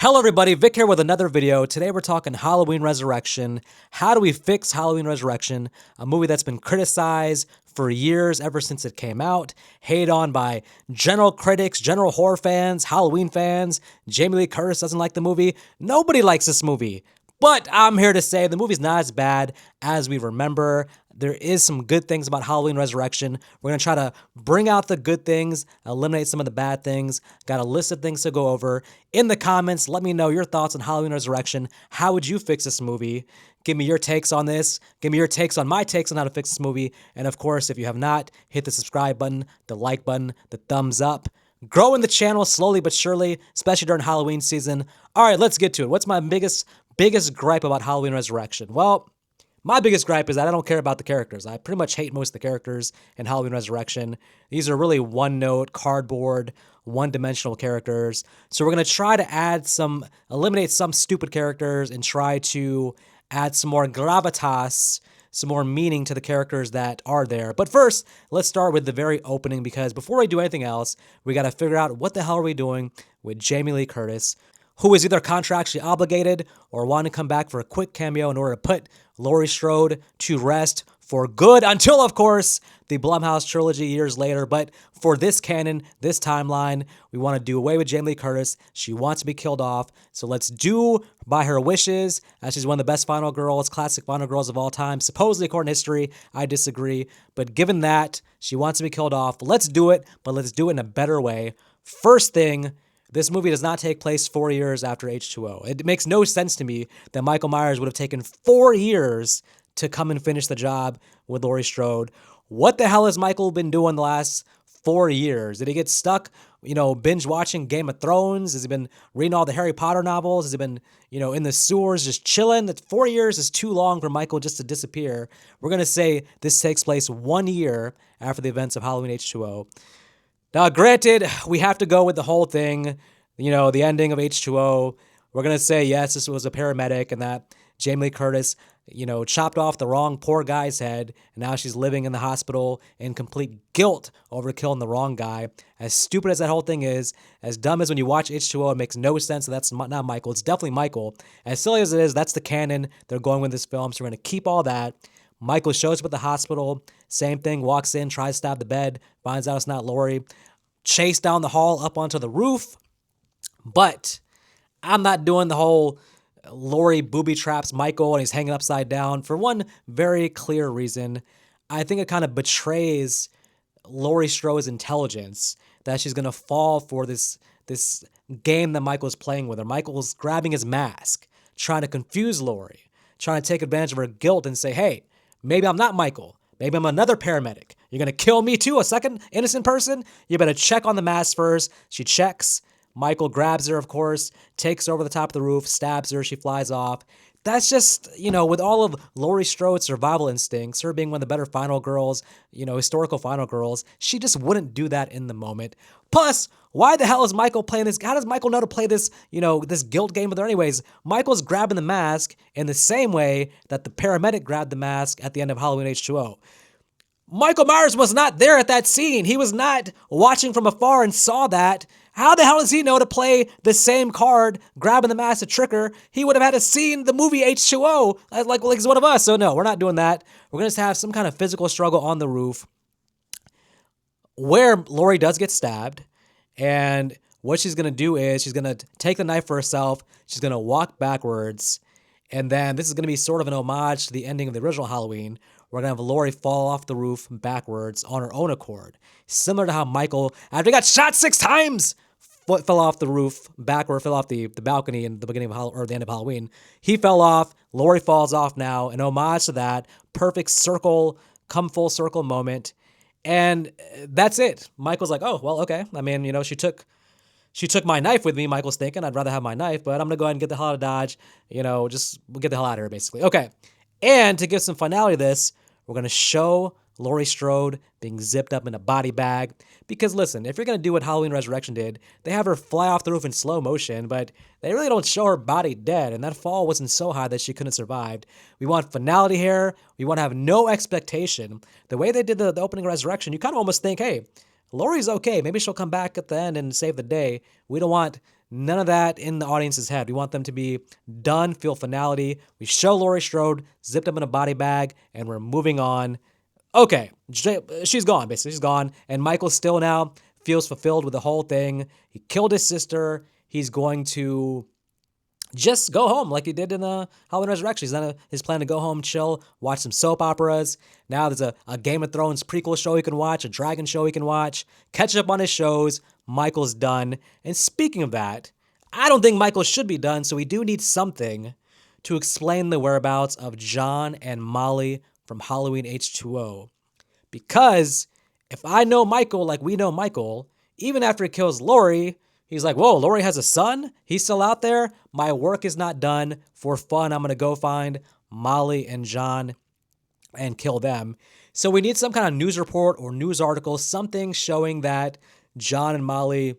Hello everybody, Vic here with another video. Today we're talking Halloween Resurrection. How do we fix Halloween Resurrection? A movie that's been criticized for years ever since it came out, hated on by general critics, general horror fans, Halloween fans. Jamie Lee Curtis doesn't like the movie. Nobody likes this movie. But I'm here to say the movie's not as bad as we remember. There is some good things about Halloween Resurrection. We're going to try to bring out the good things, eliminate some of the bad things. Got a list of things to go over. In the comments, let me know your thoughts on Halloween Resurrection. How would you fix this movie? Give me your takes on this. Give me your takes on my takes on how to fix this movie. And of course, if you have not, hit the subscribe button, the like button, the thumbs up. Growing the channel slowly but surely, especially during Halloween season. All right, let's get to it. What's my biggest gripe about Halloween Resurrection? Well, my biggest gripe is that I don't care about the characters. I pretty much hate most of the characters in Halloween Resurrection. These are really one-note, cardboard, one-dimensional characters. So we're going to try to eliminate some stupid characters and try to add some more gravitas, some more meaning to the characters that are there. But first, let's start with the very opening, because before we do anything else, we got to figure out what the hell are we doing with Jamie Lee Curtis, who is either contractually obligated or wanting to come back for a quick cameo in order to put Laurie Strode to rest for good until, of course, the Blumhouse trilogy years later. But for this canon, this timeline, we want to do away with Jamie Lee Curtis. She wants to be killed off, so let's do by her wishes, as she's one of the best final girls, classic final girls of all time, supposedly according to history. I disagree, but given that she wants to be killed off, let's do it, but let's do it in a better way. First thing, this movie does not take place 4 years after H2O. It makes no sense to me that Michael Myers would have taken 4 years to come and finish the job with Laurie Strode. What the hell has Michael been doing the last 4 years? Did he get stuck, binge watching Game of Thrones? Has he been reading all the Harry Potter novels? Has he been, in the sewers just chilling? That 4 years is too long for Michael just to disappear. We're going to say this takes place 1 year after the events of Halloween H2O. Now, granted, we have to go with the whole thing, the ending of H2O. We're going to say, yes, this was a paramedic and that Jamie Lee Curtis, chopped off the wrong poor guy's head, and now she's living in the hospital in complete guilt over killing the wrong guy. As stupid as that whole thing is, as dumb as when you watch H2O, it makes no sense that that's not Michael. It's definitely Michael. As silly as it is, that's the canon they're going with this film, so we're going to keep all that. Michael shows up at the hospital, same thing, walks in, tries to stab the bed, finds out it's not Laurie, chased down the hall up onto the roof. But I'm not doing the whole Laurie booby traps Michael and he's hanging upside down for one very clear reason. I think it kind of betrays Laurie Strode's intelligence that she's going to fall for this game that Michael's playing with her. Michael's grabbing his mask, trying to confuse Laurie, trying to take advantage of her guilt and say, hey, maybe I'm not Michael. Maybe I'm another paramedic. You're going to kill me too, a second innocent person? You better check on the mask first. She checks. Michael grabs her, of course, takes her over the top of the roof, stabs her, she flies off. That's just, with all of Laurie Strode's survival instincts, her being one of the better final girls, historical final girls, she just wouldn't do that in the moment. Plus, why the hell is Michael playing this? How does Michael know to play this, this guilt game with her anyways? Michael's grabbing the mask in the same way that the paramedic grabbed the mask at the end of Halloween H2O. Michael Myers was not there at that scene. He was not watching from afar and saw that. How the hell does he know to play the same card, grabbing the mask to trick her? He would have had to seen the movie H2O, like he's one of us. So no, we're not doing that. We're going to have some kind of physical struggle on the roof where Laurie does get stabbed. And what she's going to do is she's going to take the knife for herself. She's going to walk backwards. And then this is going to be sort of an homage to the ending of the original Halloween. We're going to have Laurie fall off the roof backwards on her own accord. Similar to how Michael, after he got shot 6 times, fell off the roof backward, fell off the balcony in the beginning of or the end of Halloween. He fell off. Laurie falls off now. An homage to that. Perfect circle, come full circle moment. And that's it. Michael's like, oh, well, okay. I mean, she took my knife with me, Michael's thinking. I'd rather have my knife, but I'm going to go ahead and get the hell out of Dodge. Just get the hell out of here, basically. Okay. And to give some finality to this, we're going to show Laurie Strode being zipped up in a body bag. Because listen, if you're going to do what Halloween Resurrection did, they have her fly off the roof in slow motion, but they really don't show her body dead. And that fall wasn't so high that she couldn't have survived. We want finality here. We want to have no expectation. The way they did the opening Resurrection, you kind of almost think, hey, Laurie's okay. Maybe she'll come back at the end and save the day. We don't want None of that in the audience's head. We want them to be done, feel finality. We show Laurie Strode zipped up in a body bag, and we're moving on. Okay, she's gone, basically. She's gone. And Michael still now feels fulfilled with the whole thing. He killed his sister. He's going to just go home like he did in the Halloween Resurrection. He's not his plan to go home, chill, watch some soap operas. Now there's a Game of Thrones prequel show he can watch, a dragon show he can watch, catch up on his shows. Michael's done. And speaking of that, I don't think Michael should be done, so we do need something to explain the whereabouts of John and Molly from Halloween H2O. Because if I know Michael like we know Michael, even after he kills Laurie, he's like, whoa, Laurie has a son? He's still out there? My work is not done. For fun, I'm going to go find Molly and John and kill them. So we need some kind of news report or news article, something showing that John and Molly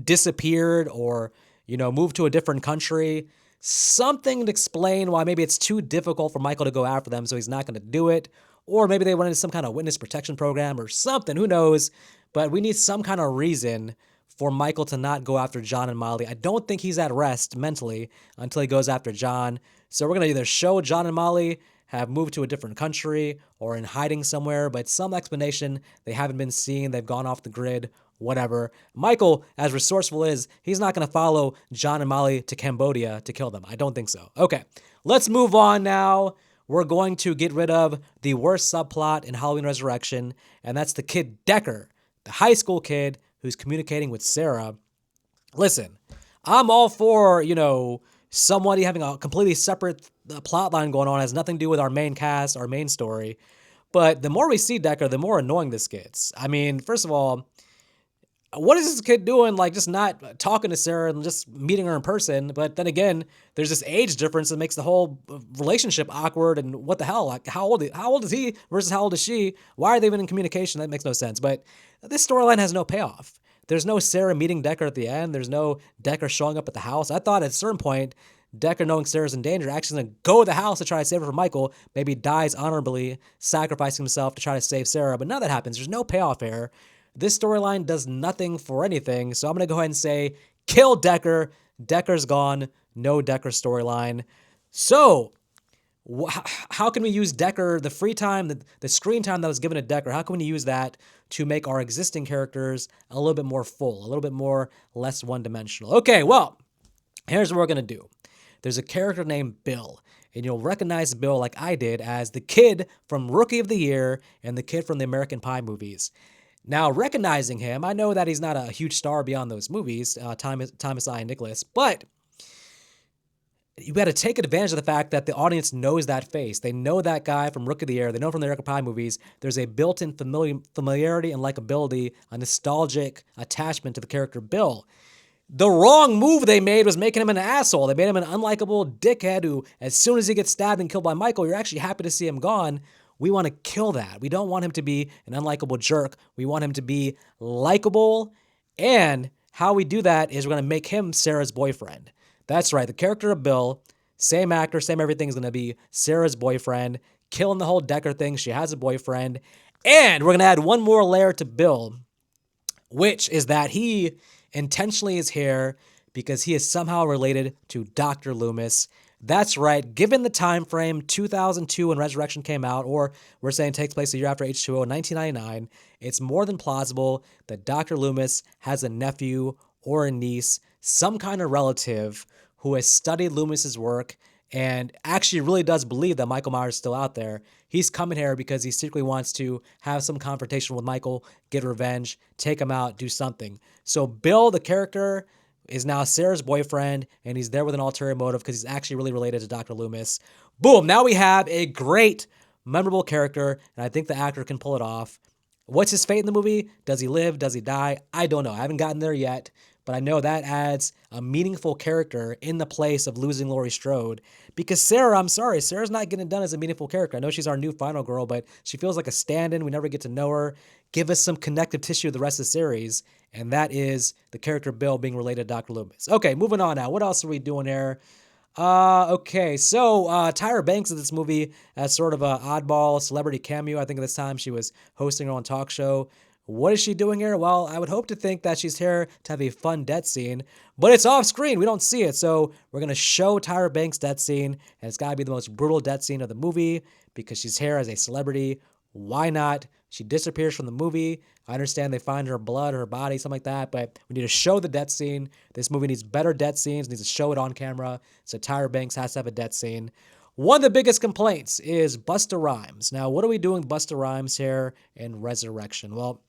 disappeared or, moved to a different country. Something to explain why maybe it's too difficult for Michael to go after them, so he's not going to do it. Or maybe they went into some kind of witness protection program or something. Who knows? But we need some kind of reason for Michael to not go after John and Molly. I don't think he's at rest mentally until he goes after John. So we're going to either show John and Molly have moved to a different country or in hiding somewhere, but some explanation. They haven't been seen. They've gone off the grid, whatever. Michael, as resourceful as, he's not going to follow John and Molly to Cambodia to kill them. I don't think so. Okay, let's move on now. We're going to get rid of the worst subplot in Halloween Resurrection, and that's the kid Decker, the high school kid who's communicating with Sarah. Listen, I'm all for, somebody having a completely separate plot line going on, has nothing to do with our main cast, our main story. But the more we see Decker, the more annoying this gets. I mean, first of all, what is this kid doing? Like, just not talking to Sarah and just meeting her in person. But then again, there's this age difference that makes the whole relationship awkward. And what the hell? Like, how old is he versus how old is she? Why are they even in communication? That makes no sense. But this storyline has no payoff. There's no Sarah meeting Decker at the end. There's no Decker showing up at the house. I thought at a certain point, Decker, knowing Sarah's in danger, actually going to go to the house to try to save her from Michael. Maybe dies honorably, sacrificing himself to try to save Sarah. But none of that happens. There's no payoff here. This storyline does nothing for anything. So I'm going to go ahead and say, kill Decker. Decker's gone. No Decker storyline. So how can we use Decker, the free time, the screen time that was given to Decker, how can we use that to make our existing characters a little bit more full, a little bit more less one-dimensional? Okay, well, here's what we're going to do. There's a character named Bill, and you'll recognize Bill like I did as the kid from Rookie of the Year and the kid from the American Pie movies. Now, recognizing him, I know that he's not a huge star beyond those movies, Thomas Ian Nicholas, but you got to take advantage of the fact that the audience knows that face. They know that guy from Rookie of the Year. They know from the American Pie movies. There's a built-in familiarity and likability, a nostalgic attachment to the character Bill. The wrong move they made was making him an asshole. They made him an unlikable dickhead who, as soon as he gets stabbed and killed by Michael, you're actually happy to see him gone. We want to kill that. We don't want him to be an unlikable jerk. We want him to be likable. And how we do that is we're going to make him Sarah's boyfriend. That's right. The character of Bill, same actor, same everything, is going to be Sarah's boyfriend, killing the whole Decker thing. She has a boyfriend. And we're going to add one more layer to Bill, which is that he intentionally is here because he is somehow related to Dr. Loomis. That's right. Given the time frame, 2002 when Resurrection came out, or we're saying takes place a year after H2O in 1999, it's more than plausible that Dr. Loomis has a nephew or a niece, some kind of relative who has studied Loomis's work and actually really does believe that Michael Myers is still out there. He's coming here because he secretly wants to have some confrontation with Michael, get revenge, take him out, do something. So Bill, the character, is now Sarah's boyfriend, and he's there with an ulterior motive because he's actually really related to Dr. Loomis. Boom! Now we have a great, memorable character, and I think the actor can pull it off. What's his fate in the movie? Does he live? Does he die? I don't know. I haven't gotten there yet, but I know that adds a meaningful character in the place of losing Laurie Strode. Because Sarah, I'm sorry, Sarah's not getting done as a meaningful character. I know she's our new final girl, but she feels like a stand-in. We never get to know her. Give us some connective tissue to the rest of the series, and that is the character Bill being related to Dr. Loomis. Okay, moving on now. What else are we doing here? Okay, so Tyra Banks in this movie as sort of an oddball celebrity cameo. I think at this time she was hosting her own talk show What is she doing here? Well, I would hope to think that she's here to have a fun death scene, but it's off screen. We don't see it. So we're going to show Tyra Banks' death scene, and it's got to be the most brutal death scene of the movie because she's here as a celebrity. Why not? She disappears from the movie. I understand they find her blood or her body, something like that, but we need to show the death scene. This movie needs better death scenes, needs to show it on camera. So Tyra Banks has to have a death scene. One of the biggest complaints is Busta Rhymes. Now, what are we doing with Busta Rhymes here in Resurrection? Well,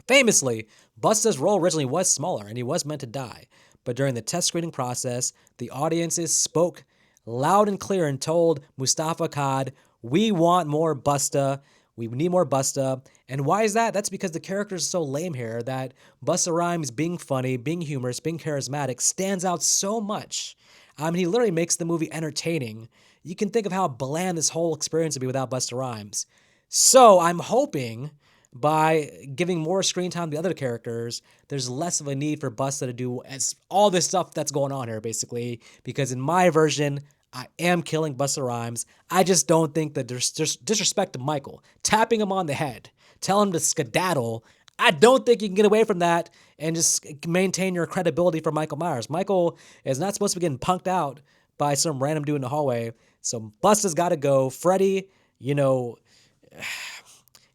famously, Busta's role originally was smaller and he was meant to die. But during the test screening process, the audiences spoke loud and clear and told Mustafa Akkad, we want more Busta. We need more Busta. And why is that? That's because the character is so lame here that Busta Rhymes being funny, being humorous, being charismatic stands out so much. I mean, he literally makes the movie entertaining. You can think of how bland this whole experience would be without Busta Rhymes. So I'm hoping by giving more screen time to the other characters, there's less of a need for Busta to do all this stuff that's going on here, basically. Because in my version, I am killing Busta Rhymes. I just don't think that there's just disrespect to Michael. Tapping him on the head, tell him to skedaddle. I don't think you can get away from that and just maintain your credibility for Michael Myers. Michael is not supposed to be getting punked out by some random dude in the hallway. So Busta's got to go. Freddy, you know,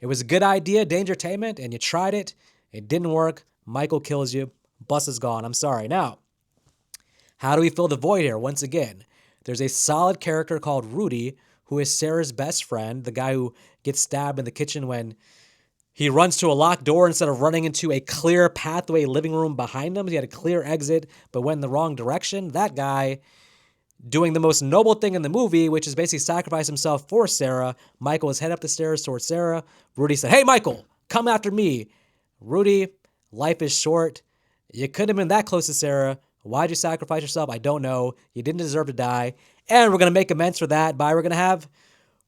it was a good idea, Dangertainment, and you tried it. It didn't work. Michael kills you. Busta's gone. I'm sorry. Now, how do we fill the void here? Once again, there's a solid character called Rudy, who is Sarah's best friend, the guy who gets stabbed in the kitchen when he runs to a locked door instead of running into a clear pathway living room behind him. He had a clear exit, but went in the wrong direction. That guy doing the most noble thing in the movie, which is basically sacrifice himself for Sarah. Michael is heading up the stairs towards Sarah. Rudy said, hey, Michael, come after me. Rudy, life is short. You couldn't have been that close to Sarah. Why'd you sacrifice yourself? I don't know. You didn't deserve to die. And we're going to make amends for that by we're going to have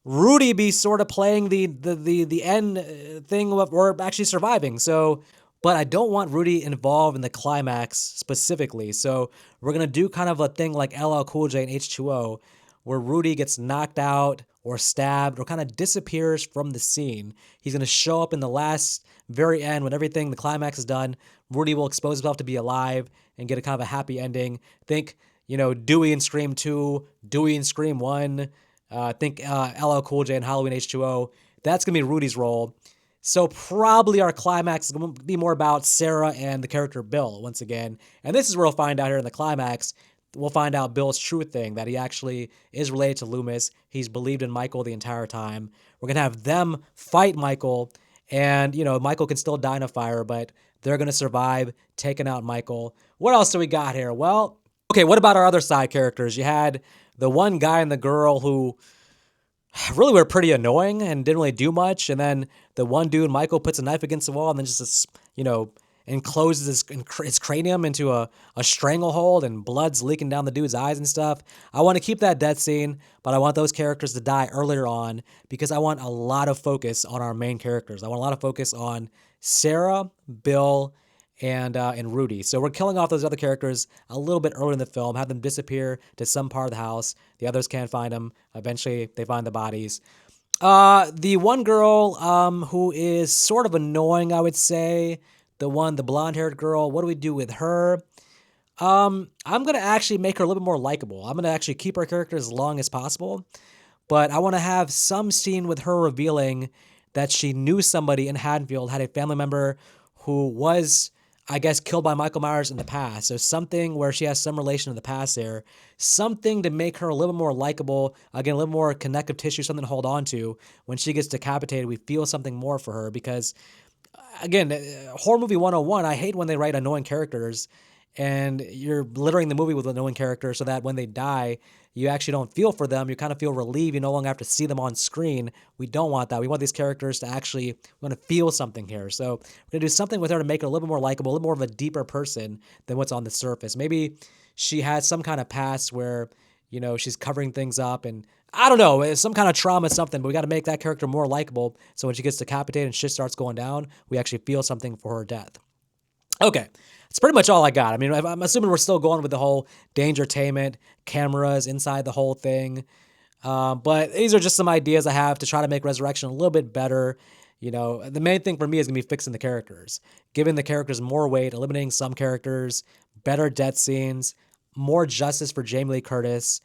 Rudy be sort of playing the end thing of or actually surviving. So, but I don't want Rudy involved in the climax specifically. So we're going to do kind of a thing like LL Cool J and H2O where Rudy gets knocked out or stabbed or kind of disappears from the scene. He's going to show up in the very end when everything, the climax is done. Rudy will expose himself to be alive and get a kind of a happy ending. Think, Dewey in Scream 2, Dewey in Scream 1. Think LL Cool J and Halloween H2O. That's going to be Rudy's role. So probably our climax is going to be more about Sarah and the character Bill once again. And this is where we'll find out here in the climax. We'll find out Bill's true thing, that he actually is related to Loomis. He's believed in Michael the entire time. We're going to have them fight Michael. And, Michael can still die in a fire, but they're going to survive taking out Michael. What else do we got here? Well, okay, what about our other side characters? You had the one guy and the girl who really were pretty annoying and didn't really do much. And then the one dude, Michael, puts a knife against the wall and then just, encloses his cranium into a stranglehold and blood's leaking down the dude's eyes and stuff. I want to keep that death scene, but I want those characters to die earlier on because I want a lot of focus on our main characters. I want a lot of focus on Sarah, Bill, and Rudy. So we're killing off those other characters a little bit early in the film, have them disappear to some part of the house. The others can't find them. Eventually, they find the bodies. The one girl who is sort of annoying, I would say, the blonde-haired girl, what do we do with her? I'm going to actually make her a little bit more likable. I'm going to actually keep her character as long as possible, but I want to have some scene with her revealing that she knew somebody in Haddonfield, had a family member who was, I guess, killed by Michael Myers in the past. So something where she has some relation to the past there. Something to make her a little more likable. Again, a little more connective tissue, something to hold on to. When she gets decapitated, we feel something more for her because, again, horror movie 101, I hate when they write annoying characters and you're littering the movie with annoying characters so that when they die, you actually don't feel for them. You kind of feel relieved. You no longer have to see them on screen. We don't want that. We want these characters to actually want to feel something here. So we're going to do something with her to make her a little bit more likable, a little more of a deeper person than what's on the surface. Maybe she has some kind of past where, she's covering things up and I don't know, it's some kind of trauma, something, but we got to make that character more likable. So when she gets decapitated and shit starts going down, we actually feel something for her death. Okay, that's pretty much all I got. I mean, I'm assuming we're still going with the whole Dangertainment, cameras inside the whole thing. But these are just some ideas I have to try to make Resurrection a little bit better. You know, the main thing for me is going to be fixing the characters, giving the characters more weight, eliminating some characters, better death scenes, more justice for Jamie Lee Curtis.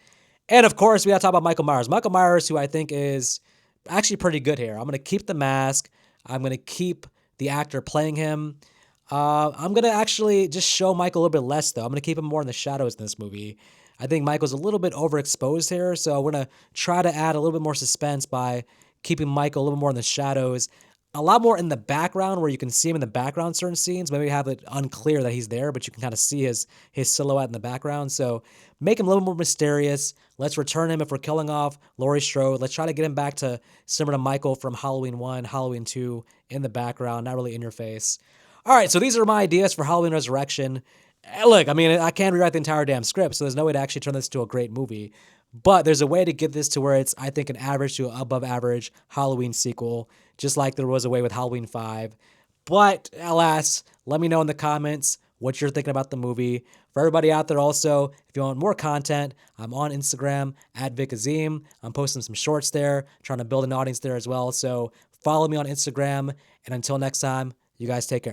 And of course, we got to talk about Michael Myers. Michael Myers, who I think is actually pretty good here. I'm going to keep the mask. I'm going to keep the actor playing him. I'm going to actually just show Michael a little bit less, though. I'm going to keep him more in the shadows in this movie. I think Michael's a little bit overexposed here, so I'm going to try to add a little bit more suspense by keeping Michael a little more in the shadows. A lot more in the background where you can see him in the background certain scenes. Maybe have it unclear that he's there, but you can kind of see his silhouette in the background. So make him a little more mysterious. Let's return him if we're killing off Laurie Strode. Let's try to get him back to similar to Michael from Halloween 1, Halloween 2 in the background, not really in your face. All right, so these are my ideas for Halloween Resurrection. Look, I mean, I can't rewrite the entire damn script, so there's no way to actually turn this into a great movie. But there's a way to get this to where it's, I think, an average to above average Halloween sequel, just like there was a way with Halloween 5. But alas, let me know in the comments what you're thinking about the movie. For everybody out there also, if you want more content, I'm on Instagram at Vic Azim. I'm posting some shorts there, trying to build an audience there as well. So follow me on Instagram. And until next time, you guys take care.